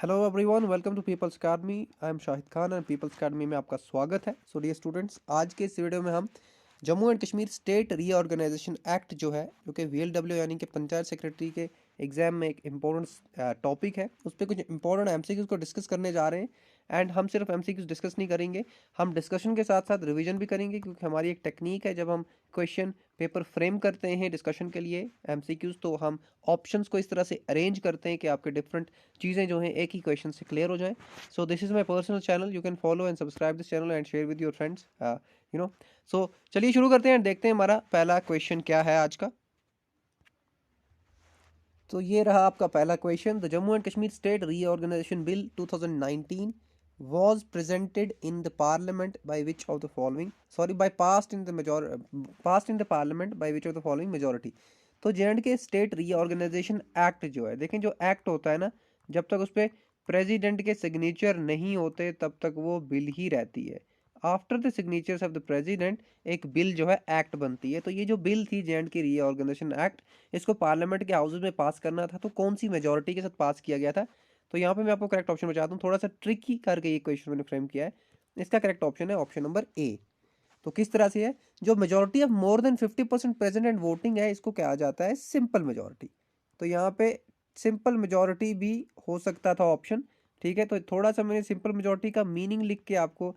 Hello everyone, welcome to people's academy. I am Shahid Khan and people's academy में आपका स्वागत है। सो डियर स्टूडेंट्स, आज के इस वीडियो में हम Jammu and Kashmir state reorganisation act जो है, जो कि VLW यानी कि पंचायत सेक्रेटरी के एग्जाम में एक इम्पोर्टेंट टॉपिक है, उस पर कुछ इंपॉर्टेंट एमसीक्यूज को डिस्कस करने जा रहे हैं। एंड हम सिर्फ एमसीक्यूज डिस्कस नहीं करेंगे, हम डिस्कशन के साथ साथ रिवीजन भी करेंगे, क्योंकि हमारी एक टेक्निक है, जब हम क्वेश्चन पेपर फ्रेम करते हैं डिस्कशन के लिए एमसीक्यूज, तो हम ऑप्शंस को इस तरह से अरेंज करते हैं कि आपके डिफरेंट चीज़ें जो हैं एक ही क्वेश्चन से क्लियर हो जाएं। So this is my personal channel, you can follow and subscribe this channel and share with your friends, you know. So चलिए शुरू करते हैं, देखते हैं हमारा पहला क्वेश्चन क्या है आज का। तो ये रहा आपका पहला question. The Jammu and Kashmir state reorganisation bill 2019 was presented in the parliament by which of the following, sorry, by passed in the passed in the parliament by which of the following majority। तो J&K state reorganisation act जो है, देखें जो act होता है ना, जब तक उस पर प्रेसिडेंट के सिग्नेचर नहीं होते तब तक वो बिल ही रहती है। After the signatures of the president एक बिल जो है एक्ट बनती है। तो ये जो बिल थी J&K रीऑर्गेनाइजेशन एक्ट, इसको पार्लियामेंट के हाउसेज में पास करना था, तो कौन सी मेजोरिटी के साथ पास किया गया था? तो यहाँ पे मैं आपको करेक्ट ऑप्शन बताता हूँ, थोड़ा सा ट्रिकी करके ये क्वेश्चन मैंने फ्रेम किया है। इसका करेक्ट ऑप्शन है ऑप्शन नंबर ए। तो किस तरह से है? जो majority of more than 50% present and voting है, इसको कहा जाता है सिंपल मेजोरिटी। तो यहाँ पे सिंपल मेजोरिटी भी हो सकता था ऑप्शन, ठीक है। तो थोड़ा सा मैंने सिंपल मेजोरिटी का मीनिंग लिख के आपको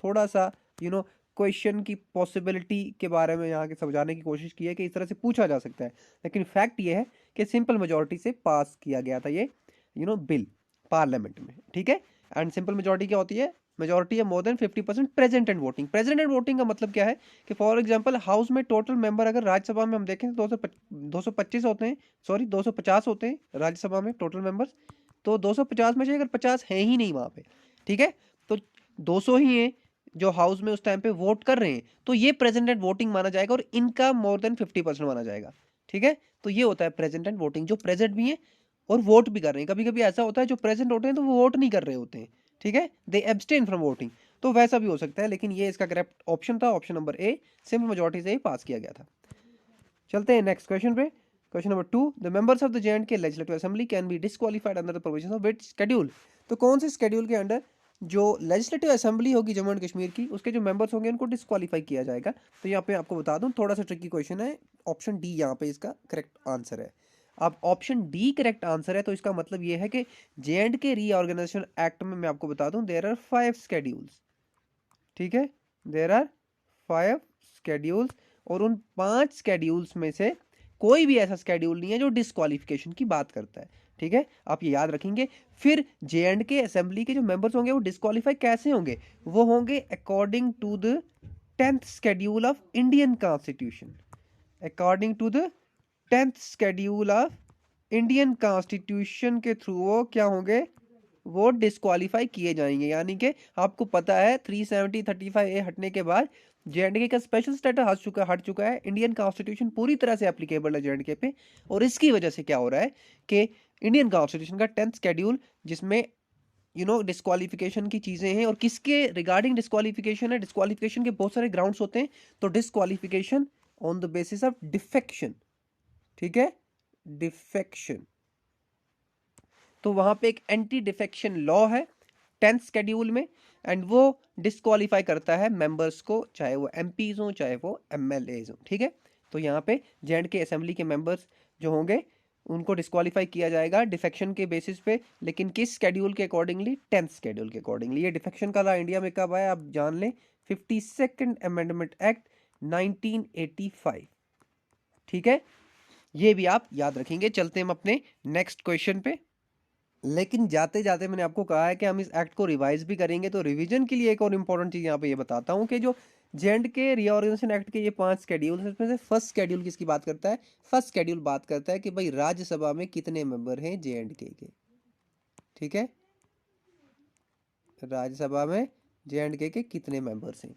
थोड़ा सा क्वेश्चन की पॉसिबिलिटी के बारे में यहाँ के समझाने की कोशिश की है कि इस तरह से पूछा जा सकता है। लेकिन फैक्ट ये है कि सिंपल मेजोरिटी से पास किया गया था ये बिल पार्लियामेंट में, ठीक है। एंड सिंपल मेजोरिटी क्या होती है? मेजोरिटी है more than 50% present and voting. Present and voting का मतलब क्या है कि फॉर एग्जांपल हाउस में टोटल मेंबर अगर राज्यसभा में हम देखें तो 225 होते हैं, सॉरी 250 होते हैं राज्यसभा में टोटल मेंबर्स। तो 250 में से अगर 50 है ही नहीं वहां पे, ठीक है, तो 200 ही है जो हाउस में उस टाइम पे वोट कर रहे हैं, तो ये प्रेजेंट एंड वोटिंग माना जाएगा और इनका मोर देन 50% माना जाएगा, ठीक है। तो ये होता है प्रेजेंट एंड वोटिंग, जो प्रेजेंट भी है और वोट भी कर रहे हैं। कभी कभी ऐसा होता है जो प्रेजेंट होते हैं तो वो वोट नहीं कर रहे होते हैं, ठीक है, दे एब्सटेन फ्रॉम वोटिंग। तो वैसा भी हो सकता है, लेकिन ये इसका करेक्ट ऑप्शन था, option number A, simple majority से ही पास किया गया था। चलते हैं नेक्स्ट क्वेश्चन पे। Question number 2, the members of the J&K legislative assembly can be disqualified under the provisions of which schedule. तो कौन से शेड्यूल के अंडर जो लेजिस्लेटिव असेंबली होगी जम्मू एंड कश्मीर की, उसके जो मेंबर्स होंगे उनको डिस्क्वालीफाई किया जाएगा? तो यहाँ पे आपको बता दूं, थोड़ा सा ट्रिकी क्वेश्चन है। ऑप्शन डी यहाँ पे इसका करेक्ट आंसर है। अब ऑप्शन डी करेक्ट आंसर है, तो इसका मतलब ये है कि J&K रीऑर्गेनाइजेशन एक्ट में मैं आपको बता दूं देयर आर 5 शेड्यूल्स, ठीक है, देयर आर 5 शेड्यूल्स। और उन 5 शेड्यूल्स में से कोई भी ऐसा शेड्यूल नहीं है जो डिस्क्वालिफिकेशन की बात करता है, ठीक है। आप ये याद रखेंगे। फिर J&K असेंबली के जो मेंबर्स होंगे वो डिस्क्वालीफाई कैसे होंगे? वो होंगे according to the 10th schedule of Indian constitution. According to the 10th schedule of Indian constitution के थ्रू वो क्या होंगे? वो डिस्क्वालीफाई किए जाएंगे। यानी कि आपको पता है 370-35A हटने के बाद J&K का स्पेशल स्टेटस हट चुका है। इंडियन कॉन्स्टिट्यूशन पूरी तरह से एप्लीकेबल है J&K पे। और इसकी वजह से क्या हो रहा है कि इंडियन कॉन्स्टिट्यूशन का 10th शेड्यूल, जिसमें डिस्क्वालिफिकेशन की चीजें हैं, और किसके रिगार्डिंग डिस्क्वालिफिकेशन है? डिस्क्वालिफिकेशन के बहुत सारे ग्राउंड्स होते हैं। तो disqualification on the basis of defection, ठीक है, डिफेक्शन। तो वहां पे एक एंटी डिफेक्शन लॉ है 10th शेड्यूल में, एंड वो डिस्क्वालीफाई करता है मेंबर्स को, चाहे वो एमपीज हो चाहे वो एमएलएज हो, ठीक है। तो यहाँ पे J&K असेंबली के मेंबर्स जो होंगे उनको डिस्क्वालीफाई किया जाएगा डिफेक्शन के बेसिस पे। लेकिन किस शेड्यूल के अकॉर्डिंगली? 10th शेड्यूल के अकॉर्डिंगली। ये डिफेक्शन का लॉ इंडिया में कब आया आप जान लें, 52nd अमेंडमेंट एक्ट 1985, ठीक है। ये भी आप याद रखेंगे। चलते हैं हम अपने नेक्स्ट क्वेश्चन पे। लेकिन जाते जाते मैंने आपको कहा है कि हम इस एक्ट को रिवाइज भी करेंगे, तो रिवीजन के लिए एक और इम्पोर्टेंट चीज यहाँ पे ये बताता हूँ कि जो J&K रीऑर्गेनाइजेशन एक्ट के ये 5 शेड्यूल है, इसमें से फर्स्ट शेड्यूल किसकी बात करता है? फर्स्ट शेड्यूल बात करता है कि भाई राज्यसभा में कितने मेंबर हैं J&K के, ठीक है। राज्यसभा में J&K के कितने मेंबर्स हैं,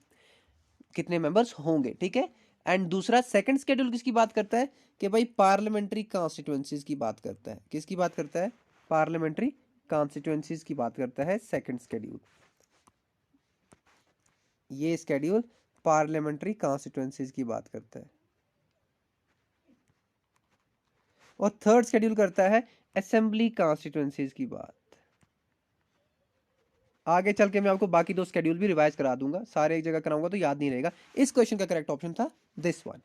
कितने मेंबर्स होंगे, ठीक है। एंड दूसरा सेकंड शेड्यूल किसकी बात करता है? कि भाई पार्लियामेंट्री कॉन्स्टिट्यूएंसीज की बात करता है। किसकी बात करता है? पार्लियामेंट्री कॉन्स्टिट्यूएंसीज की बात करता है सेकंड शेड्यूल। ये शेड्यूल पार्लियामेंट्री कॉन्स्टिट्यूएंसीज की बात करता है। और थर्ड शेड्यूल करता है असेंबली कॉन्स्टिट्यूएंसीज की बात। आगे चल के मैं आपको बाकी दो स्केड्यूल भी रिवाइज करा दूंगा, सारे एक जगह कराऊंगा तो याद नहीं रहेगा। इस क्वेश्चन का करेक्ट ऑप्शन था दिस वन।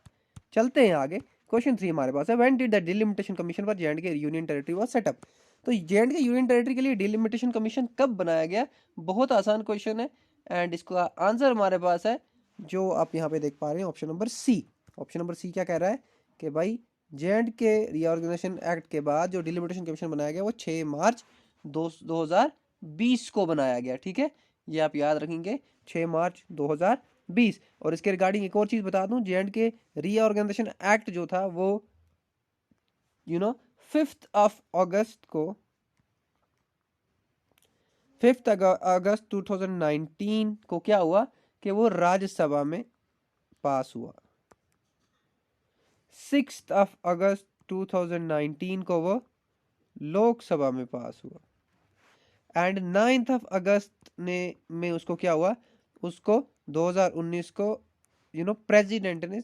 चलते हैं आगे। क्वेश्चन 3 हमारे पास है, when did the delimitation commission for जे&के union territory was setup. तो जे&के यूनियन टेरिटरी के लिए डिलिमिटेशन कमीशन कब बनाया गया? बहुत आसान क्वेश्चन है एंड इसका आंसर हमारे पास है जो आप यहाँ पे देख पा रहे हैं, option number C. Option number C क्या कह रहा है कि भाई जे&के रीऑर्गेनाइजेशन एक्ट के बाद जो डिलिमिटेशन कमीशन बनाया गया वो 6 मार्च 2020 को बनाया गया। ठीक है, ये आप याद रखेंगे, 6 मार्च 2020। और इसके रिगार्डिंग एक और चीज बता दूं, जे&के रीऑर्गेनाइजेशन एक्ट जो था वो 5 अगस्त को 5 अगस्त 2019 को क्या हुआ कि वो राज्यसभा में पास हुआ। 6 अगस्त 2019 को वो लोकसभा में पास हुआ एंड 9 अगस्त में उसको क्या हुआ, उसको 2019 को प्रेसिडेंट ने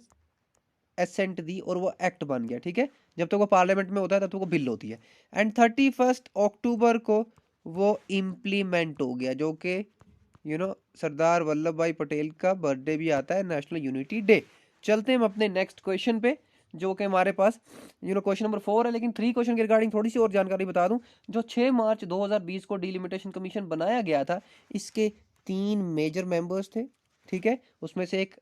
एसेंट दी और वो एक्ट बन गया। ठीक है, जब तक वो पार्लियामेंट में होता है तब तक वो बिल होती है एंड 31 अक्टूबर को वो इम्प्लीमेंट हो गया, जो कि सरदार वल्लभ भाई पटेल का बर्थडे भी आता है, नेशनल यूनिटी डे। चलते हैं हम अपने नेक्स्ट क्वेश्चन पे, जो कि हमारे पास क्वेश्चन नंबर 4 है, लेकिन 3 क्वेश्चन के रिगार्डिंग थोड़ी सी और जानकारी बता दूं। जो 6 मार्च 2020 को डिलिमिटेशन कमीशन बनाया गया था, इसके 3 मेजर मेंबर्स थे। ठीक है, उसमें से एक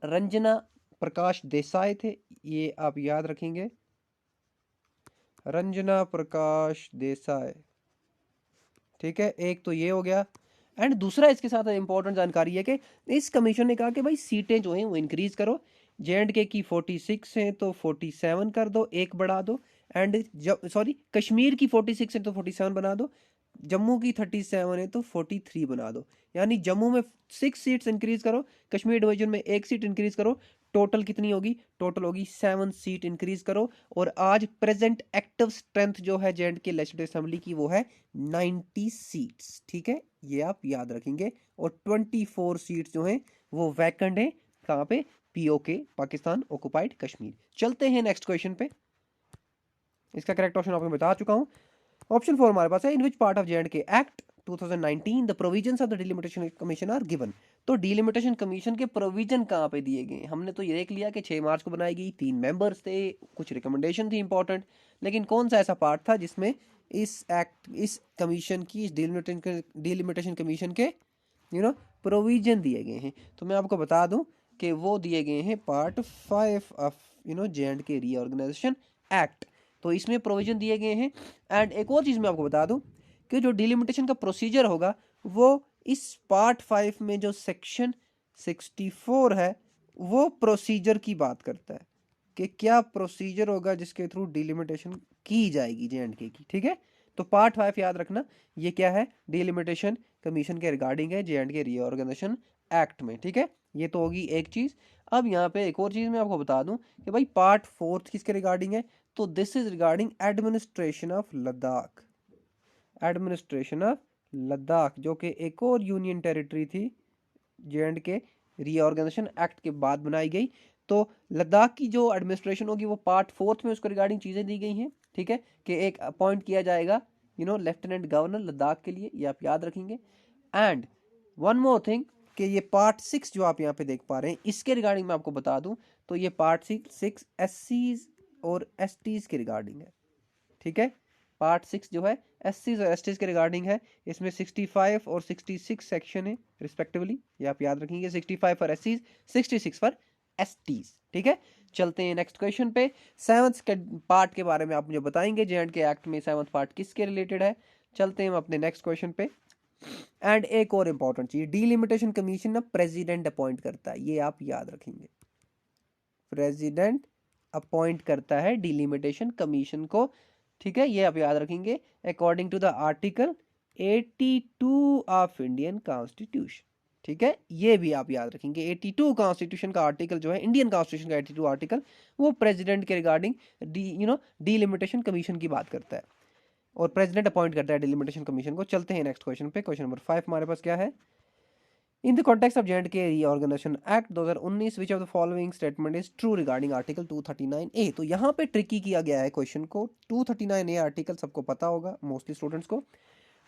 रंजना प्रकाश देसाई थे, ये आप याद रखेंगे, रंजना प्रकाश देसाई। ठीक है, एक तो ये हो गया एंड दूसरा इसके साथ इंपॉर्टेंट जानकारी है कि इस कमीशन ने कहा कि भाई सीटें जो हैं वो इंक्रीज करो, जे&के की 46 हैं तो 47 कर दो, एक बढ़ा दो एंड कश्मीर की 46 है तो 47 बना दो, जम्मू की 37 है तो 43 बना दो। यानी जम्मू में 6 सीट्स इंक्रीज करो, कश्मीर डिवीजन में 1 सीट इंक्रीज करो, टोटल कितनी होगी? टोटल होगी 7 सीट इंक्रीज करो। और आज प्रेजेंट एक्टिव स्ट्रेंथ जो है जे&के लेजिस्लेटिव असेंबली की वो है 90 सीट्स। ठीक है, ये आप याद रखेंगे। और 24 सीट्स जो हैं वो वैकेंट है, कहाँ पे? PoK, Pakistan occupied Kashmir. चलते हैं नेक्स्ट क्वेश्चन पे, इसका करेक्ट ऑप्शन आपको बता चुका हूं। ऑप्शन 4 हमारे पास है, in which part of J and K act 2019 the provisions of the delimitation commission are given. तो डिलिमिटेशन कमीशन के प्रोविजन कहाँ पे दिए गए? हमने तो ये देख लिया कि 6 मार्च को बनाई गई, 3 मेंबर्स थे, कुछ रिकमेंडेशन थी इंपॉर्टेंट, लेकिन कौन सा ऐसा पार्ट था जिसमें इस कमीशन की, इस डिलिमिटेशन कमीशन के प्रोविजन दिए गए हैं? तो मैं आपको बता दूं कि वो दिए गए हैं part 5 of J K reorganisation act. तो इसमें प्रोविजन दिए गए हैं एंड एक और चीज मैं आपको बता दूं कि जो डिलिमिटेशन का प्रोसीजर होगा वो इस पार्ट 5 में जो सेक्शन 64 है वो प्रोसीजर की बात करता है कि क्या प्रोसीजर होगा जिसके थ्रू डिलिमिटेशन की जाएगी जे&के की। ठीक है, तो पार्ट 5 याद रखना, ये क्या है? डिलिमिटेशन कमीशन के रिगार्डिंग है जे&के रीऑर्गेनाइजेशन एक्ट में। ठीक है, ये तो होगी एक चीज। अब यहाँ पे एक और चीज मैं आपको बता दूं कि भाई पार्ट 4 किसके रिगार्डिंग है? तो this is regarding administration of Ladakh. Administration of Ladakh जो कि एक और यूनियन टेरिटरी थी जे&के रीऑर्गेनाइजेशन एक्ट के बाद बनाई गई। तो लद्दाख की जो एडमिनिस्ट्रेशन होगी वो पार्ट 4 में उसको रिगार्डिंग चीजें दी गई हैं। ठीक है, कि एक अपॉइंट किया जाएगा लेफ्टिनेंट गवर्नर लद्दाख के लिए, ये आप याद रखेंगे। एंड वन मोर थिंग कि ये पार्ट 6 जो आप यहाँ पे देख पा रहे हैं, इसके रिगार्डिंग मैं आपको बता दूं तो ये पार्ट 6 एससीज और एसटीज के रिगार्डिंग है। ठीक है, पार्ट 6 जो है एससीज और एसटीज के रिगार्डिंग है। इसमें 65 और 66 सेक्शन है रिस्पेक्टिवली, ये आप याद रखेंगे, 65 फॉर एससीज, 66 फॉर एसटीज। ठीक है, चलते हैं नेक्स्ट क्वेश्चन पे। 7th के पार्ट के बारे में आप मुझे बताएंगे, जे&के एक्ट में 7th पार्ट किसके रिलेटेड है? चलते हैं हम अपने नेक्स्ट क्वेश्चन पे। एंड एक और इंपॉर्टेंट चीज, डिलिमिटेशन कमीशन ना प्रेसिडेंट अपॉइंट करता है, ये आप याद रखेंगे, प्रेसिडेंट अपॉइंट करता है डिलिमिटेशन कमीशन को। ठीक है, ये आप याद रखेंगे, according to the article 82 of Indian constitution. ठीक है, ये भी आप याद रखेंगे, 82 कॉन्स्टिट्यूशन का आर्टिकल जो है, इंडियन कॉन्स्टिट्यूशन का 82 आर्टिकल, वो प्रेसिडेंट के रिगार्डिंग डिलिमिटेशन कमीशन की बात करता है और प्रेसिडेंट अपॉइंट करता है डिलिमिटेशन कमीशन को। चलते हैं नेक्स्ट क्वेश्चन पे। क्वेश्चन नंबर 5 हमारे पास क्या है? In the context of J K reorganisation act 2019 which of the following statement is true regarding article 239A। तो यहाँ पे ट्रिकी किया गया है क्वेश्चन को। 239A आर्टिकल सबको पता होगा, मोस्टली स्टूडेंट्स को।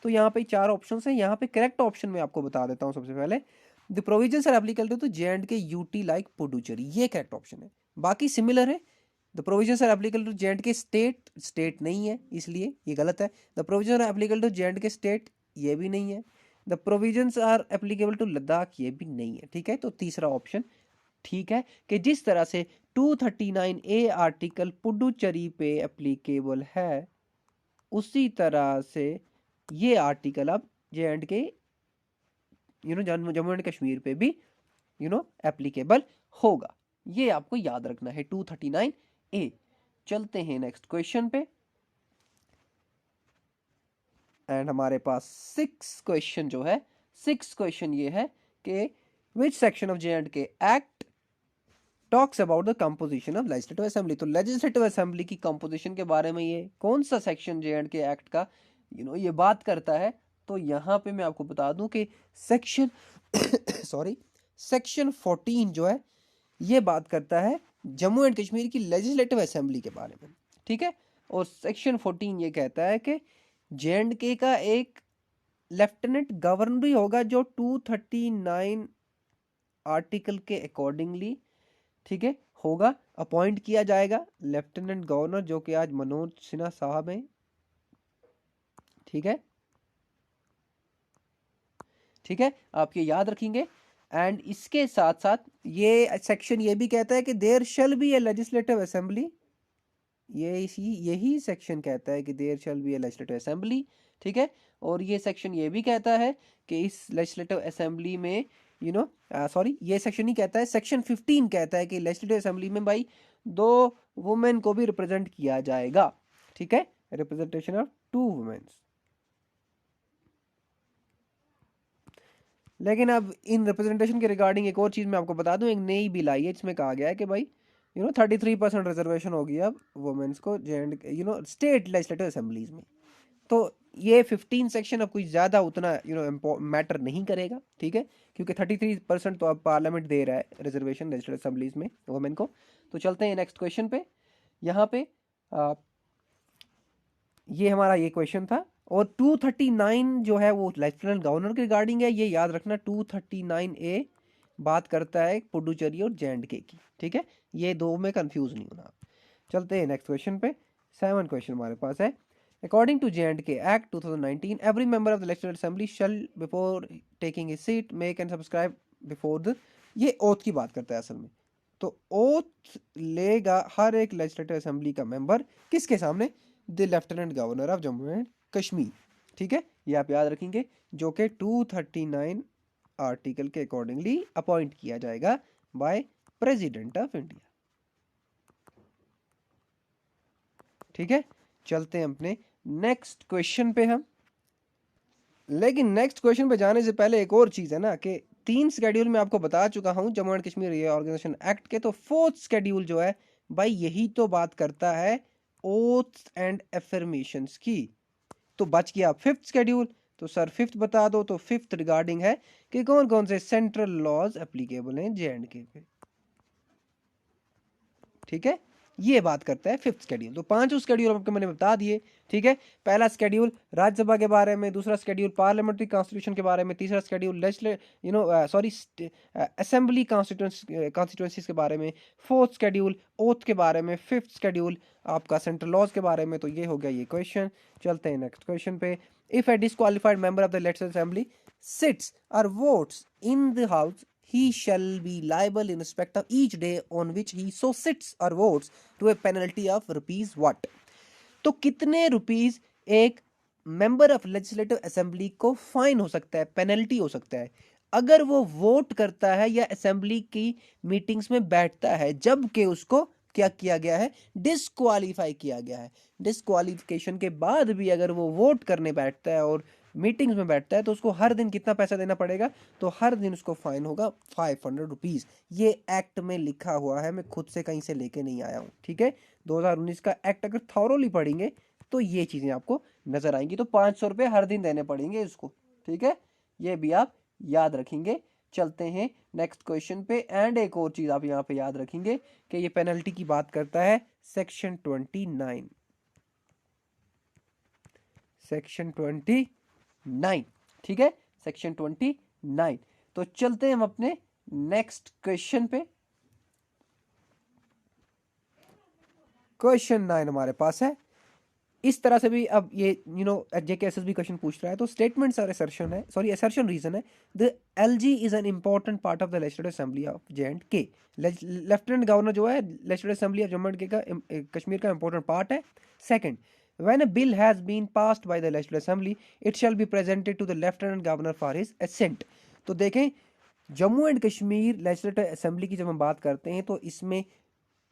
तो यहाँ पे 4 ऑप्शन हैं। यहाँ पे करेक्ट ऑप्शन मैं आपको बता देता हूँ सबसे पहले, the provisions are applicable to J&K UT like Puducherry, ये करेक्ट ऑप्शन है। बाकी सिमिलर है। The provisions are applicable to J&K state, state नहीं है इसलिए ये गलत है। The provision are applicable to J&K state, ये भी नहीं है। The provisions are applicable to Ladakh, ये भी नहीं है। ठीक है, तो तीसरा ऑप्शन ठीक है कि जिस तरह से 239A आर्टिकल पुडुचेरी पे एप्लीकेबल है, उसी तरह से ये आर्टिकल अब J&K जम्मू एंड कश्मीर पे भी एप्लीकेबल होगा। ये आपको याद रखना है 239A। चलते हैं नेक्स्ट क्वेश्चन पे, एंड हमारे पास 6 क्वेश्चन जो है, 6 क्वेश्चन ये है कि which section of J&K act talks about the composition of legislative assembly. तो लेजिस्लेटिव असेंबली की कंपोजिशन के बारे में ये कौन सा सेक्शन J&K एक्ट का ये बात करता है। तो यहाँ पे मैं आपको बता दूं कि सेक्शन सेक्शन 14 जो है ये बात करता है जम्मू एंड कश्मीर की लेजिस्लेटिव असेंबली के बारे में। ठीक है, और सेक्शन 14 ये कहता है कि J&K का एक लेफ्टिनेंट गवर्नर भी होगा जो 239 आर्टिकल के अकॉर्डिंगली, ठीक है, होगा, अपॉइंट किया जाएगा लेफ्टिनेंट गवर्नर, जो कि आज मनोज सिन्हा साहब हैं। ठीक है, ठीक है, आप ये याद रखेंगे। एंड इसके साथ साथ ये सेक्शन ये भी कहता है कि there shall be a legislative assembly, यही सेक्शन कहता है कि there shall be a legislative assembly. ठीक है, और ये सेक्शन ये भी कहता है कि इस लेजिस्लेटिव असेंबली में ये सेक्शन ही कहता है, सेक्शन 15 कहता है कि लेजिस्लेटिव असेंबली में भाई 2 वुमेन को भी रिप्रेजेंट किया जाएगा। ठीक है, रिप्रेजेंटेशन ऑफ 2 वुमेन्स। लेकिन अब इन रिप्रेजेंटेशन के रिगार्डिंग एक और चीज़ मैं आपको बता दूं, एक नई बिल आई है जिसमें कहा गया है कि भाई 33% रिजर्वेशन होगी अब वुमेन्स को स्टेट लेजिस्लेटिव असेंबलीज में। तो ये 15 सेक्शन अब कोई ज़्यादा उतना मैटर नहीं करेगा। ठीक है, क्योंकि 33% तो अब पार्लियामेंट दे रहा है रिजर्वेशन लेजिस्लेटिव असेंबलीज में वुमेन को। तो चलते हैं नेक्स्ट क्वेश्चन पे। यहाँ पे ये हमारा ये क्वेश्चन था, और 239 जो है वो लेफ्टिनेंट गवर्नर के रिगार्डिंग है। ये याद रखना 239A बात करता है पुडुचेरी और J&K की। ठीक है, ये दो में कंफ्यूज नहीं होना। चलते हैं नेक्स्ट क्वेश्चन पे। 7 क्वेश्चन हमारे पास है। According to J&K act 2019 every member of the legislative assembly shall before taking a seat make and subscribe before the, ये ओथ की बात करता है असल में। तो ओथ लेगा हर एक लेजिस्लेटिव असेंबली का मेंबर किसके सामने, the lieutenant governor of Jammu and Kashmir. ठीक है, ये आप याद रखेंगे, जो कि 239 आर्टिकल के अकॉर्डिंगली अपॉइंट किया जाएगा बाय प्रेसिडेंट ऑफ इंडिया। ठीक है, चलते हैं अपने नेक्स्ट क्वेश्चन पे हम। लेकिन नेक्स्ट क्वेश्चन पे जाने से पहले एक और चीज है ना कि 3 स्केड्यूल में आपको बता चुका हूं Jammu and Kashmir reorganisation act के। तो 4th स्केड्यूल जो है भाई यही तो बात करता है ओथ्स एंड एफर्मेशंस की। तो बच गया 5th स्केड्यूल। तो सर 5th बता दो। तो 5th रिगार्डिंग है कि कौन कौन से सेंट्रल लॉज एप्लीकेबल हैं J&K पे। ठीक है, ये बात करता है 5th स्केड्यूल। तो 5 स्केड्यूल आपको मैंने बता दिए। ठीक है, पहला स्केड्यूल राज्यसभा के बारे में, दूसरा स्केड्यूल पार्लियामेंट्री कॉन्स्टिट्यूशन के बारे में, तीसरा स्केड्यूल असेंबली कॉन्स्टिट्यूंसीज के बारे में, 4th स्केड्यूल ओथ के बारे में, 5th स्केड्यूल आपका सेंट्रल लॉज के बारे में। तो ये हो गया ये क्वेश्चन। चलते हैं नेक्स्ट क्वेश्चन पे। If a disqualified member of the legislative assembly sits और votes in the house, he shall be liable in respect of each day on which he so sits or votes to a penalty of rupees what। तो कितने rupees एक member of legislative assembly को fine हो सकता है, penalty हो सकता है, अगर वो वोट करता है या असेंबली की मीटिंग्स में बैठता है जबकि उसको क्या किया गया है, डिस्क्वालीफाई किया गया है। डिस्क्वालिफिकेशन के बाद भी अगर वो वोट करने बैठता है और मीटिंग्स में बैठता है तो उसको हर दिन कितना पैसा देना पड़ेगा, तो हर दिन उसको फाइन होगा 500 रुपीज। ये एक्ट में लिखा हुआ है, मैं खुद से कहीं से लेके नहीं आया हूँ। ठीक है, 2019 का एक्ट अगर थॉरोली पढ़ेंगे तो ये चीजें आपको नजर आएंगी। तो 500 रुपये हर दिन देने पड़ेंगे इसको। ठीक है, ये भी आप याद रखेंगे। चलते हैं नेक्स्ट क्वेश्चन पे। एंड एक और चीज आप यहाँ पे याद रखेंगे कि ये पेनल्टी की बात करता है सेक्शन 29। सेक्शन 29 29, ठीक है, सेक्शन 29। तो चलते हैं हम अपने नेक्स्ट क्वेश्चन पे। क्वेश्चन 9 हमारे पास है इस तरह से भी, अब ये जेकेएसएसबी क्वेश्चन पूछ रहा है, तो स्टेटमेंट्स और असर्शन है, सॉरी असर्शन रीजन है। The LG is an important part of the legislative assembly of J&K. Lieutenant governor जो है legislative assembly of Jammu and का कश्मीर का इंपॉर्टेंट पार्ट है। Second, when a bill has been passed by the legislative assembly it shall be presented to the lieutenant governor for his assent। तो देखें, Jammu and Kashmir legislative assembly की जब हम बात करते हैं तो इसमें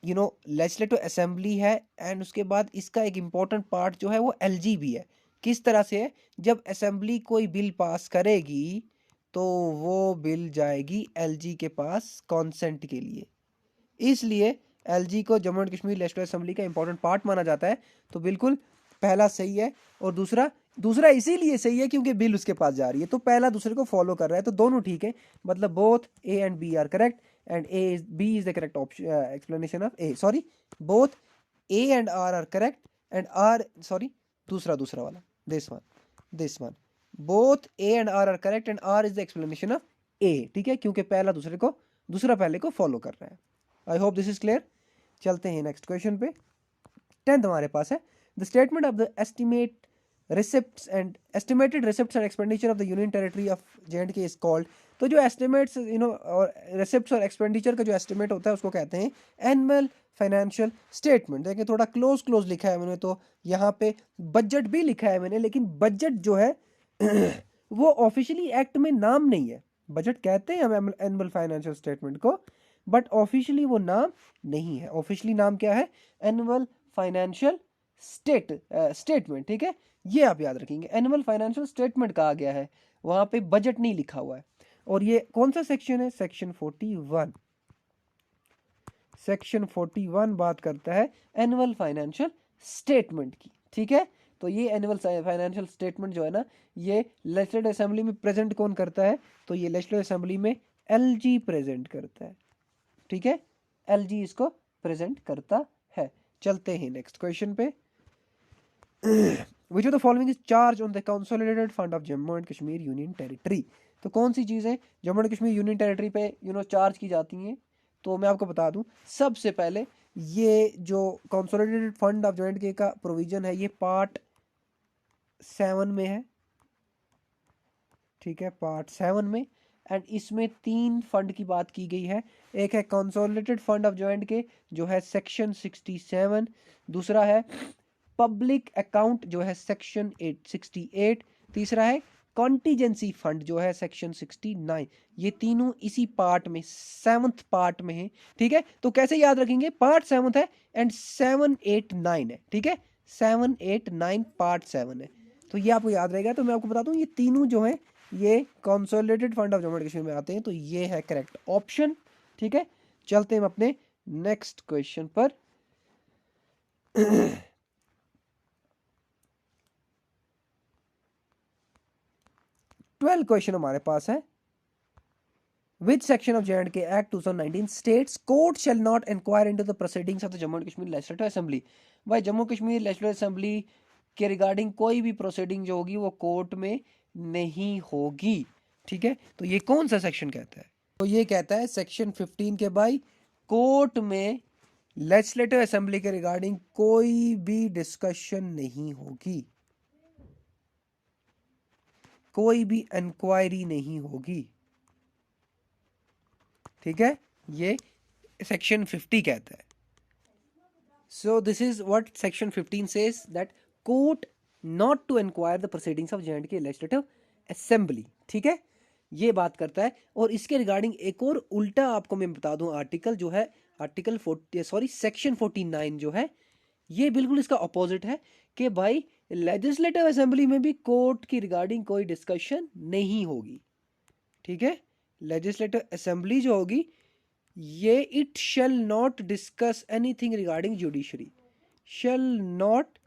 लेजिस्लेटिव असेंबली है, एंड उसके बाद इसका एक इम्पॉर्टेंट पार्ट जो है वो एलजी भी है। किस तरह से है, जब असेंबली कोई बिल पास करेगी तो वो बिल जाएगी एलजी के पास कॉन्सेंट के लिए, इसलिए एलजी को Jammu and Kashmir legislative assembly का इंपॉर्टेंट पार्ट माना जाता है। तो बिल्कुल पहला सही है, और दूसरा इसीलिए सही है क्योंकि बिल उसके पास जा रही है, तो पहला दूसरे को फॉलो कर रहा है, तो दोनों ठीक है, मतलब both A and B are correct, and B is the correct option, explanation of A. Sorry, both A and R are correct, and R, sorry, दूसरा वाला, this one, both A and R are correct, and R is the explanation of A, ठीक है, क्योंकि दूसरा पहले को follow कर रहा है। I hope this is clear. चलते हैं नेक्स्ट क्वेश्चन पे। 10th हमारे पास है, the statement of the estimated receipts and expenditure of the union territory of J&K is called। तो जो एस्टिमेट्स और रिसिप्ट्स और एक्सपेंडिचर का जो एस्टिमेट होता है उसको कहते हैं एनुअल फाइनेंशियल स्टेटमेंट। देखिए थोड़ा क्लोज लिखा है मैंने, तो यहाँ पे बजट भी लिखा है मैंने, लेकिन बजट जो है वो ऑफिशियली एक्ट में नाम नहीं है। बजट कहते हैं हम एनुअल फाइनेंशियल स्टेटमेंट को, बट ऑफिशियली वो नाम नहीं है। ऑफिशियली नाम क्या है, एनुअल फाइनेंशियल स्टेटमेंट, ठीक है, ये आप याद रखेंगे। एनुअल फाइनेंशियल स्टेटमेंट कहा गया है, वहां पे बजट नहीं लिखा हुआ है। और ये कौन सा सेक्शन है, सेक्शन 41। सेक्शन 41 बात करता है एनुअल फाइनेंशियल स्टेटमेंट की, ठीक है। तो ये एनुअल फाइनेंशियल स्टेटमेंट जो है ना, ये लेजिस्लेटिव असेंबली में प्रेजेंट कौन करता है, तो ये लेजिस्लेटिव असेंबली में एलजी प्रेजेंट करता है, ठीक है, एलजी इसको प्रेजेंट करता है। चलते हैं नेक्स्ट क्वेश्चन पे। Which of the following is charge on the consolidated fund of Jammu and Kashmir Union Territory। तो कौन सी चीज़ें Jammu and Kashmir union territory पे चार्ज की जाती हैं, तो मैं आपको बता दूं, सबसे पहले ये जो कंसोलिडेटेड फंड ऑफ J&K का प्रोविजन है ये पार्ट 7 में है, ठीक है, पार्ट 7 में, एंड इसमें 3 फंड की बात की गई है। एक है कंसोलिडेटेड फंड ऑफ J&K जो है सेक्शन 67, दूसरा है पब्लिक अकाउंट जो है सेक्शन 868, तीसरा है कॉन्टीजेंसी फंड जो है सेक्शन 69। ये तीनों इसी पार्ट में 7th पार्ट में है, ठीक है। तो कैसे याद रखेंगे, पार्ट 7th है एंड 7, 8, 9 है, ठीक है, 7, 8, 9 पार्ट 7 है, तो ये आपको याद रहेगा। तो मैं आपको बता दूं ये तीनों जो है ये consolidated fund of Jammu and Kashmir में आते हैं, तो ये है करेक्ट ऑप्शन, ठीक है। चलते हैं अपने नेक्स्ट क्वेश्चन पर। 12 क्वेश्चन हमारे पास है। Which section of J&K Act 2019 states court shall not inquire into the proceedings of the Jammu and Kashmir Legislative Assembly। भाई जम्मू कश्मीर लेजिस्लेटिव असेंबली के रिगार्डिंग कोई भी प्रोसीडिंग जो होगी वो कोर्ट में नहीं होगी, ठीक है। तो ये कौन सा सेक्शन कहता है, तो ये कहता है सेक्शन 15 के भाई, कोर्ट में लेजिस्लेटिव असेंबली के रिगार्डिंग कोई भी डिस्कशन नहीं होगी, कोई भी इंक्वायरी नहीं होगी, ठीक है, ये सेक्शन 50 कहता है। So this is what section 15 says, that court not to inquire the proceedings of J&K legislative assembly, ठीक है, ये बात करता है। और इसके रिगार्डिंग एक और उल्टा आपको मैं बता दूं, आर्टिकल जो है सेक्शन 49 जो है ये बिल्कुल इसका अपोजिट है, कि भाई लेजिस्लेटिव असेंबली में भी कोर्ट की रिगार्डिंग कोई डिस्कशन नहीं होगी, ठीक है। लेजिस्लेटिव असेंबली जो होगी ये it shall not discuss anything regarding judiciary, shall not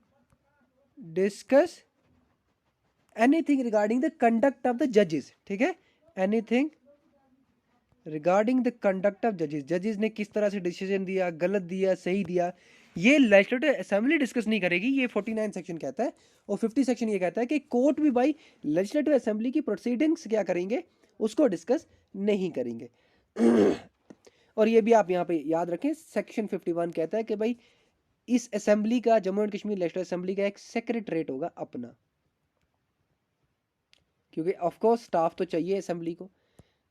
discuss anything regarding the conduct of the जजेस, ठीक है, anything regarding the conduct of जजेस, जजेस ने किस तरह से डिसीजन दिया, गलत दिया, सही दिया, ये लेजिस्लेटिव असेंबली डिस्कस नहीं करेगी, ये 49 सेक्शन कहता है। और 50 सेक्शन ये कहता है कि कोर्ट भी भाई लेजिस्लेटिव असेंबली की प्रोसीडिंग्स क्या करेंगे, उसको डिस्कस नहीं करेंगे। और ये भी आप यहाँ पे याद रखें, सेक्शन 51 कहता है कि भाई इस असेंबली का, Jammu and Kashmir legislative assembly का एक सेक्रेटरेट होगा अपना, क्योंकि ऑफ कोर्स स्टाफ तो चाहिए असेंबली को।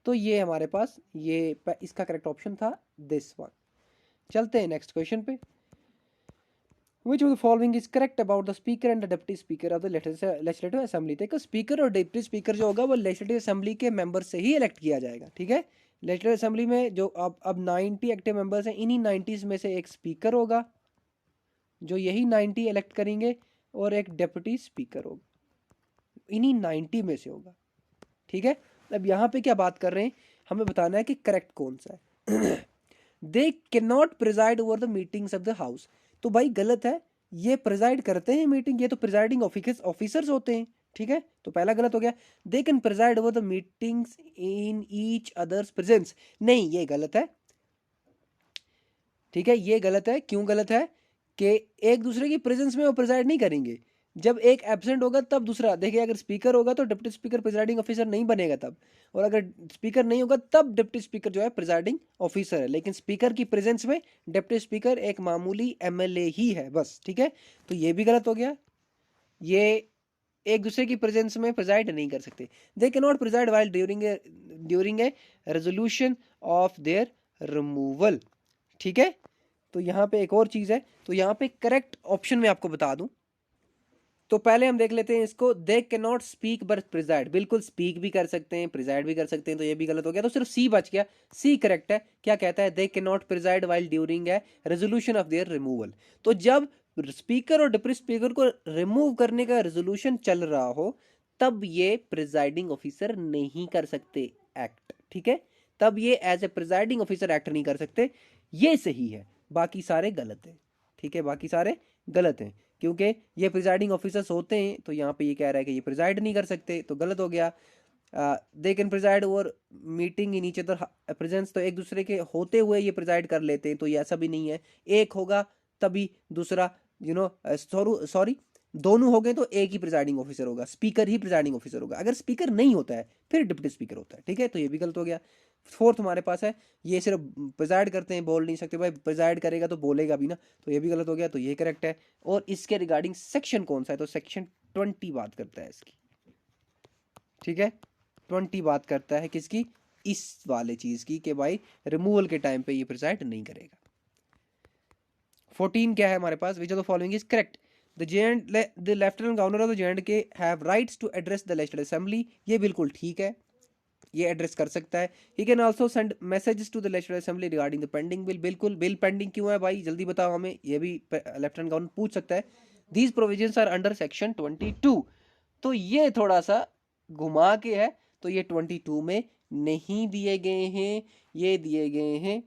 तो ये हमारे पास ये इसका करेक्ट ऑप्शन था दिस वन। चलते हैं नेक्स्ट क्वेश्चन पे। Which of the following is correct about the speaker and the deputy speaker of the legislative assembly? देखो स्पीकर और डिप्टी स्पीकर जो होगा वो लेजिस्लेटिव असेंबली के मेंबर से ही इलेक्ट किया जाएगा, ठीक है। लेजिस्लेटिव असेंबली में जो अब 90 एक्टिव मेंबर्स हैं, इन्हीं 90 में से एक स्पीकर होगा जो यही 90 इलेक्ट करेंगे, और एक डेप्यूटी स्पीकर होगा, इन्हीं 90 में से होगा, ठीक है। अब यहाँ पे क्या बात कर रहे हैं, हमें बताना है कि करेक्ट कौन सा है। They can not preside over the meetings of the house, तो भाई गलत है, ये प्रिजाइड करते हैं मीटिंग, ये तो प्रिजाइडिंग ऑफिसर्स होते हैं, ठीक है। तो पहला गलत हो गया। They can preside over the meetings in each others presence, नहीं ये गलत है, ठीक है, ये गलत है। क्यों गलत है कि एक दूसरे की प्रेजेंस में वो प्रिजाइड नहीं करेंगे, जब एक एब्सेंट होगा तब दूसरा देखिए। अगर स्पीकर होगा तो डिप्टी स्पीकर प्रिजाइडिंग ऑफिसर नहीं बनेगा तब, और अगर स्पीकर नहीं होगा तब डिप्टी स्पीकर जो है प्रिजाइडिंग ऑफिसर है। लेकिन स्पीकर की प्रेजेंस में डिप्टी स्पीकर एक मामूली एमएलए ही है बस, ठीक है। तो ये भी गलत हो गया, ये एक दूसरे की प्रेजेंस में प्रिजाइड नहीं कर सकते। They can not preside while during a resolution of their removal, ठीक है। तो यहाँ पे एक और चीज है, तो यहाँ पे करेक्ट ऑप्शन में आपको बता दूं, तो पहले हम देख लेते हैं इसको। They can not speak but preside, बिल्कुल स्पीक भी कर सकते हैं, प्रिजाइड भी कर सकते हैं, तो ये भी गलत हो गया। तो सिर्फ सी बच गया, सी करेक्ट है। क्या कहता है, they can not preside while during a resolution of their removal. तो जब स्पीकर और डिप्टी स्पीकर को रिमूव करने का रेजोल्यूशन चल रहा हो तब ये प्रिजाइडिंग ऑफिसर नहीं कर सकते एक्ट, ठीक है। तब ये as a presiding officer act नहीं कर सकते, ये सही है, बाकी सारे गलत है, ठीक है, बाकी सारे गलत हैं। क्योंकि ये प्रिजाइडिंग ऑफिसर्स होते हैं, तो यहाँ पे ये कह रहा है कि ये प्रिजाइड नहीं कर सकते, तो गलत हो गया। They can preside over meeting in each other presence, तो एक दूसरे के होते हुए ये प्रिजाइड कर लेते हैं, तो ये ऐसा भी नहीं है। एक होगा तभी दूसरा, सॉरी दोनों हो गए तो एक ही प्रिजाइडिंग ऑफिसर होगा, स्पीकर ही प्रिजाइडिंग ऑफिसर होगा। अगर स्पीकर नहीं होता है फिर डिप्टी स्पीकर होता है, ठीक है। तो ये भी गलत हो गया। फोर्थ हमारे पास है, ये सिर्फ प्रिजाइड करते हैं, बोल नहीं सकते। भाई प्रिजाइड करेगा तो बोलेगा भी ना, तो ये भी गलत हो गया, तो ये करेक्ट है। और इसके रिगार्डिंग सेक्शन कौन सा है, तो सेक्शन 20 बात करता है इसकी, ठीक है। 20 बात करता है किसकी, इस वाले चीज की, कि भाई रिमूवल के टाइम पे ये प्रिजाइड नहीं करेगा। 14 क्या है हमारे पास, which of the following is correct. The lieutenant governor of the J have rights to address the legislative assembly, ये बिल्कुल ठीक है, ये एड्रेस कर सकता है। He can also send messages to the legislative assembly regarding the pending bill, बिल्कुल bill pending क्यों है भाई जल्दी बताओ हमें, ये भी लेफ्टिनेंट गवर्नर पूछ सकता है। These provisions are under section 22, तो ये थोड़ा सा घुमा के है, तो ये 22 में नहीं दिए गए हैं, ये दिए गए हैं,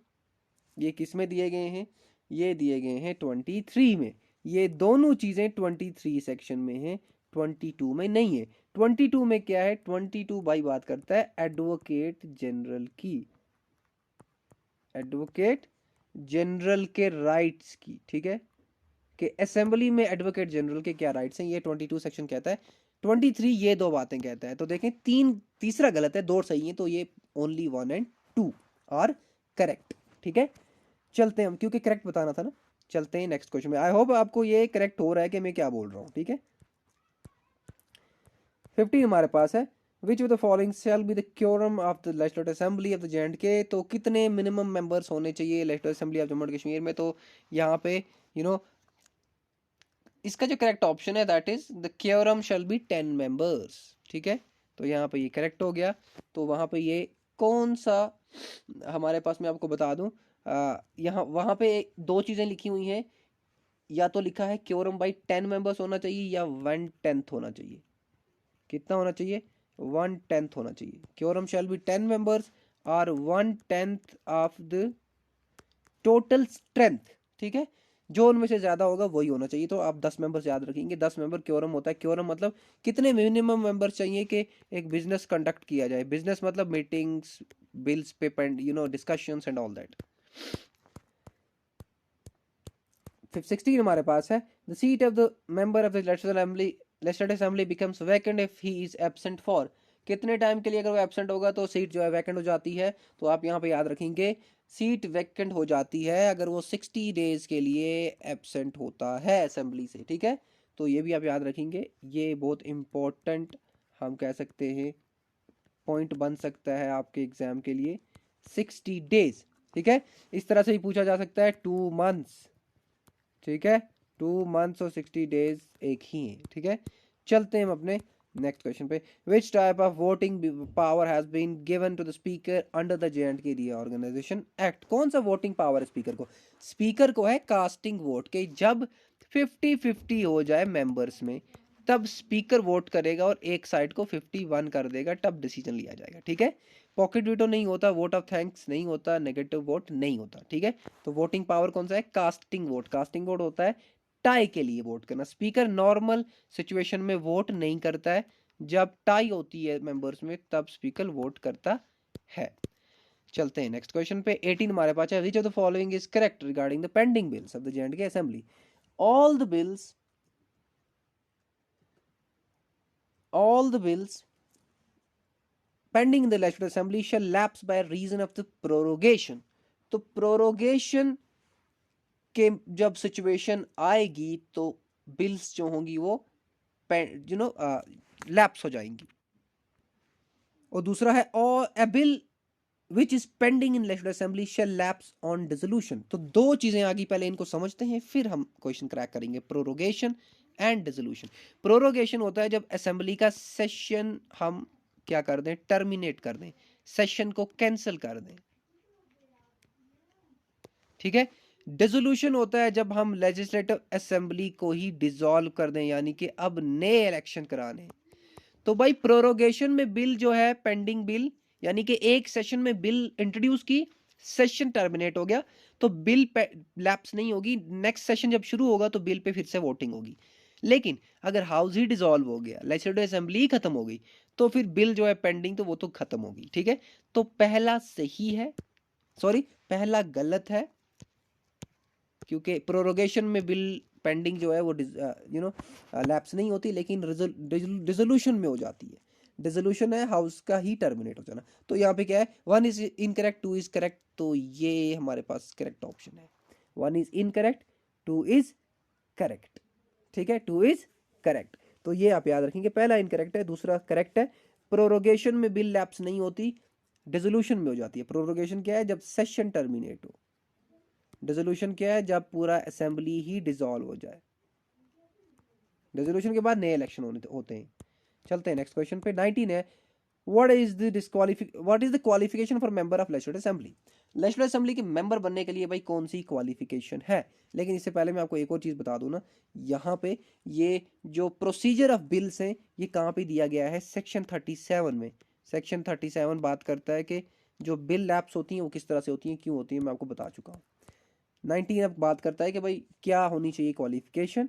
ये किस में दिए गए हैं, ये दिए गए हैं 23 में। ये दोनों चीजें 23 सेक्शन में हैं, 22 में नहीं है। 22 में क्या है, 22 भाई बात करता है एडवोकेट जनरल की, एडवोकेट जनरल के राइट्स की, ठीक है, कि असेंबली में एडवोकेट जनरल के क्या राइट्स हैं, ये 22 सेक्शन कहता है। 23 ये दो बातें कहता है। तो देखें तीसरा गलत है, दो सही है, तो ये ओनली 1 और 2 आर करेक्ट, ठीक है। चलते हैं हम, क्योंकि करेक्ट बताना था ना। चलते हैं नेक्स्ट क्वेश्चन में। आई होप आपको ये करेक्ट हो रहा है कि मैं क्या बोल रहा हूँ, ठीक है। 15 हमारे पास है, which of the following shall be the quorum of the legislative assembly of the J, तो कितने मिनिमम मेंबर्स होने चाहिए legislative assembly of Jammu and Kashmir में। तो यहाँ पे इसका जो करेक्ट ऑप्शन है that is the quorum shall be 10 members, ठीक है। तो यहाँ पे ये करेक्ट हो गया। तो वहाँ पे ये कौन सा हमारे पास, मैं आपको बता दूं, यहाँ वहाँ पे दो चीज़ें लिखी हुई हैं, या तो लिखा है क्योरम बाई 10 मेंबर्स होना चाहिए या 1/10 होना चाहिए। कितना होना चाहिए, 1/10 होना चाहिए। क्योरम शैल बी 10 मेंबर्स और 1/10 ऑफ द टोटल स्ट्रेंथ, ठीक है। जो उनमें से ज्यादा होगा वही होना चाहिए। तो आप 10 मेंबर्स याद रखेंगे, 10 मेंबर क्योरम होता है। क्योरम मतलब कितने मिनिमम मेंबर्स चाहिए कि एक बिजनेस कंडक्ट किया जाए। बिजनेस मतलब meetings, bills payment, discussions and all that. 16 हमारे पास है, the seat of the member of the legislative assembly becomes vacant if he is absent for, कितने टाइम के लिए अगर वो एब्सेंट होगा तो सीट जो है वैकेंट हो जाती है। तो आप यहाँ पे याद रखेंगे सीट वैकेंट हो जाती है अगर वो 60 डेज के लिए एब्सेंट होता है असेंबली से, ठीक है। तो ये भी आप याद रखेंगे, ये बहुत इंपॉर्टेंट हम कह सकते हैं पॉइंट बन सकता है आपके एग्जाम के लिए, 60 डेज, ठीक है। इस तरह से भी पूछा जा सकता है 2 मंथ्स, ठीक है, 2 मंथ्स और 60 डेज एक ही है, ठीक है। चलते हैं हम अपने नेक्स्ट क्वेश्चन पे, which type of voting power has been given to the speaker under the J&K reorganisation act, कौन सा वोटिंग पावर है स्पीकर को? स्पीकर को है कास्टिंग वोट के, जब 50-50 हो जाए मेंबर्स में तब स्पीकर वोट करेगा और एक साइड को 51 कर देगा, तब डिसीजन लिया जाएगा, ठीक है। पॉकेट वीटो नहीं होता, वोट ऑफ थैंक्स नहीं होता, नेगेटिव वोट नहीं होता, ठीक है। तो वोटिंग पावर कौन सा है? Casting vote. कास्टिंग वोट होता है टाई के लिए वोट करना। स्पीकर नॉर्मल सिचुएशन में वोट नहीं करता है, जब टाई होती है मेंबर्स में तब स्पीकर वोट करता है। चलते हैं नेक्स्ट क्वेश्चन पे, 18 हमारे पास है, which of the following is correct regarding the pending bills of the J&K assembly, all the bills pending in the legislative assembly shall lapse by reason of the prorogation। तो prorogation के जब situation आएगी तो bills जो होंगी वो lapse हो जाएंगी। और दूसरा है और a bill which is pending in legislative assembly shall lapse on dissolution। तो दो चीजें आ गई, पहले इनको समझते हैं फिर हम क्वेश्चन क्रैक करेंगे। Prorogation and dissolution. प्रोरोगेशन होता है जब असेंबली का सेशन हम क्या कर दें, टर्मिनेट कर दें, सेशन को कैंसिल कर दें, ठीक है। डिसोल्यूशन होता है जब हम लेजिस्लेटिव असेंबली को ही डिसॉल्व कर दें, यानी कि अब नए इलेक्शन कराने। तो भाई प्रोरोगेशन में बिल जो है पेंडिंग बिल, यानी कि एक सेशन में बिल इंट्रोड्यूस की, सेशन टर्मिनेट हो गया तो बिल लैप्स नहीं होगी, नेक्स्ट सेशन जब शुरू होगा तो बिल पे फिर से वोटिंग होगी। लेकिन अगर हाउस ही डिसॉल्व हो गया, लेजिस्लेटिव असेंबली ही खत्म हो गई, तो फिर बिल जो है पेंडिंग तो वो तो खत्म होगी, ठीक है। तो पहला सही है, सॉरी पहला गलत है, क्योंकि प्रोरोगेशन में बिल पेंडिंग जो है वो लैप्स नहीं होती, लेकिन डिसोल्यूशन में हो जाती है। डिसोल्यूशन है हाउस का ही टर्मिनेट हो जाना। तो यहाँ पे क्या है, 1 इज इनकरेक्ट, 2 इज करेक्ट, तो ये हमारे पास करेक्ट ऑप्शन है। 1 इज इनकरेक्ट, 2 इज करेक्ट, ठीक है, 2 इज करेक्ट। तो ये आप याद रखेंगे, पहला इनकरेक्ट है, दूसरा करेक्ट है। प्रोरोगेशन में बिल लैप्स नहीं होती, डिसोल्यूशन में हो जाती है। प्रोरोगेशन क्या है, जब सेशन टर्मिनेट हो। डिसोल्यूशन क्या है, जब पूरा असेंबली ही डिसॉल्व हो जाए। डिसोल्यूशन के बाद नए इलेक्शन होते हैं। चलते हैं नेक्स्ट क्वेश्चन पे, 19 है, what is the qualification for member of legislative assembly. Legislative assembly के मेंबर बनने के लिए भाई कौन सी क्वालिफिकेशन है? लेकिन इससे पहले मैं आपको एक और चीज बता दूं ना, यहाँ पे ये जो प्रोसीजर ऑफ बिल्स हैं ये कहाँ पे दिया गया है, सेक्शन 37 में। सेक्शन 37 बात करता है कि जो बिल लैप्स होती हैं वो किस तरह से होती हैं, क्यों होती हैं, मैं आपको बता चुका हूँ। 19 अब बात करता है कि भाई क्या होनी चाहिए qualification.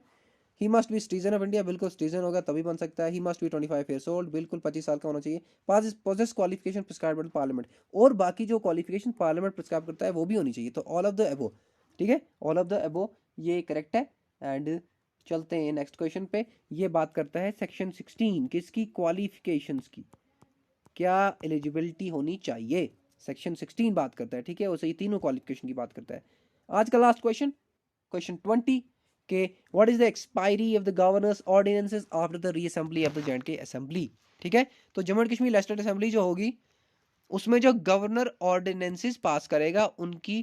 He must be citizen of India, बिल्कुल सिटीजन होगा तभी बन सकता है। He must be 25 years old, बिल्कुल 25 साल का होना चाहिए। Possess qualification prescribed by parliament, और बाकी जो क्वालिफिकेशन पार्लियामेंट प्रिस्क्राइब करता है वो भी होनी चाहिए। तो ऑल ऑफ द अबो, ठीक है, ऑल ऑफ द अबो ये करेक्ट है। एंड चलते हैं नेक्स्ट क्वेश्चन पे, ये बात करता है सेक्शन 16 किसकी, क्वालिफिकेशंस की, क्या एलिजिबिलिटी होनी चाहिए, सेक्शन 16 बात करता है, ठीक है। वैसे ये तीनों क्वालिफिकेशन की बात करता है। आज का लास्ट क्वेश्चन, क्वेश्चन 20 के what is the expiry of the governors ordinances after the reassembly of the J&K assembly, ठीक है। तो Jammu and Kashmir legislative assembly जो होगी उसमें जो गवर्नर ऑर्डिनेंसेस पास करेगा उनकी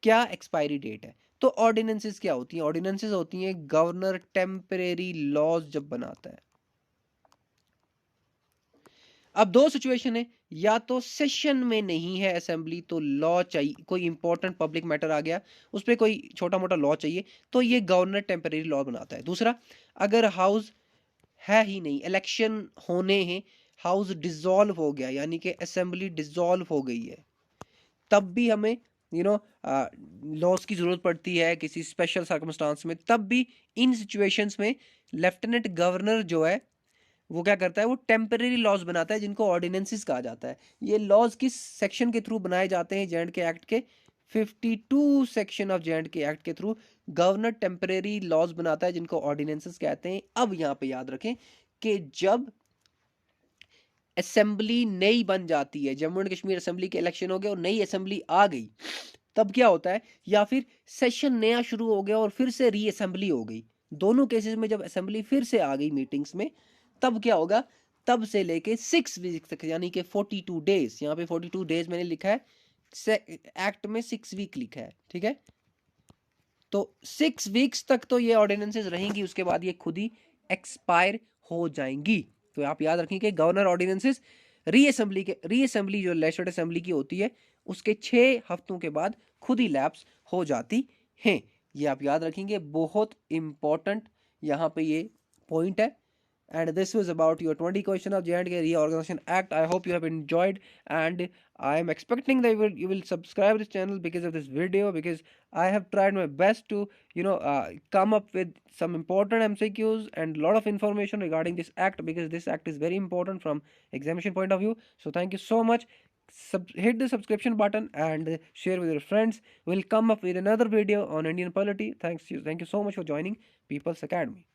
क्या एक्सपायरी डेट है। तो ऑर्डिनेंसेस क्या होती हैं, ऑर्डिनेंसेस होती हैं गवर्नर टेम्परेरी लॉज जब बनाता है। अब दो सिचुएशन है, या तो सेशन में नहीं है असेंबली तो लॉ चाहिए, कोई इंपॉर्टेंट पब्लिक मैटर आ गया उस पर कोई छोटा मोटा लॉ चाहिए तो ये गवर्नर टेम्परेरी लॉ बनाता है। दूसरा, अगर हाउस है ही नहीं, इलेक्शन होने हैं, हाउस डिसॉल्व हो गया यानी कि असेंबली डिसॉल्व हो गई है, तब भी हमें लॉज की जरूरत पड़ती है किसी स्पेशल सर्कमस्टांस में। तब भी इन सिचुएशंस में लेफ्टिनेंट गवर्नर जो है वो क्या करता है, वो टेम्परेरी लॉज बनाता है जिनको ऑर्डिनेंसेस कहा जाता है। ये लॉज किस सेक्शन के थ्रू बनाए जाते हैं, J&K एक्ट के 52 सेक्शन ऑफ जे एक्ट के थ्रू गवर्नर टेम्परेरी लॉज बनाता है जिनको ऑर्डिनेंसेस कहते हैं। अब यहाँ पे याद रखें कि जब असेंबली नई बन जाती है, जम्मू एंड कश्मीर असेंबली के इलेक्शन हो गया और नई असेंबली आ गई, तब क्या होता है, या फिर सेशन नया शुरू हो गया और फिर से री असेंबली हो गई, दोनों केसेस में जब असेंबली फिर से आ गई मीटिंग्स में, तब क्या होगा, तब से लेके 6 वीक तक यानी कि 42 डेज, यहाँ पे 42 डेज मैंने लिखा है, एक्ट में 6 वीक लिखा है, ठीक है। तो 6 वीक्स तक तो ये ऑर्डिनेंसेस रहेंगी, उसके बाद ये खुद ही एक्सपायर हो जाएंगी। तो आप याद रखें कि गवर्नर ऑर्डिनेंसेस रीअसेंबली जो लेजिस्लेटिव असेंबली की होती है उसके 6 हफ्तों के बाद खुद ही लैप्स हो जाती हैं। ये आप याद रखेंगे, बहुत इंपॉर्टेंट यहाँ पे ये पॉइंट है। And this was about your 20 question of J&K Reorganization Act. I hope you have enjoyed, and I am expecting that you will subscribe this channel because of this video, because I have tried my best to come up with some important MCQs and a lot of information regarding this act, because this act is very important from examination point of view. So thank you so much. Hit the subscription button and share with your friends. We'll come up with another video on Indian polity. Thank you so much for joining People's Academy.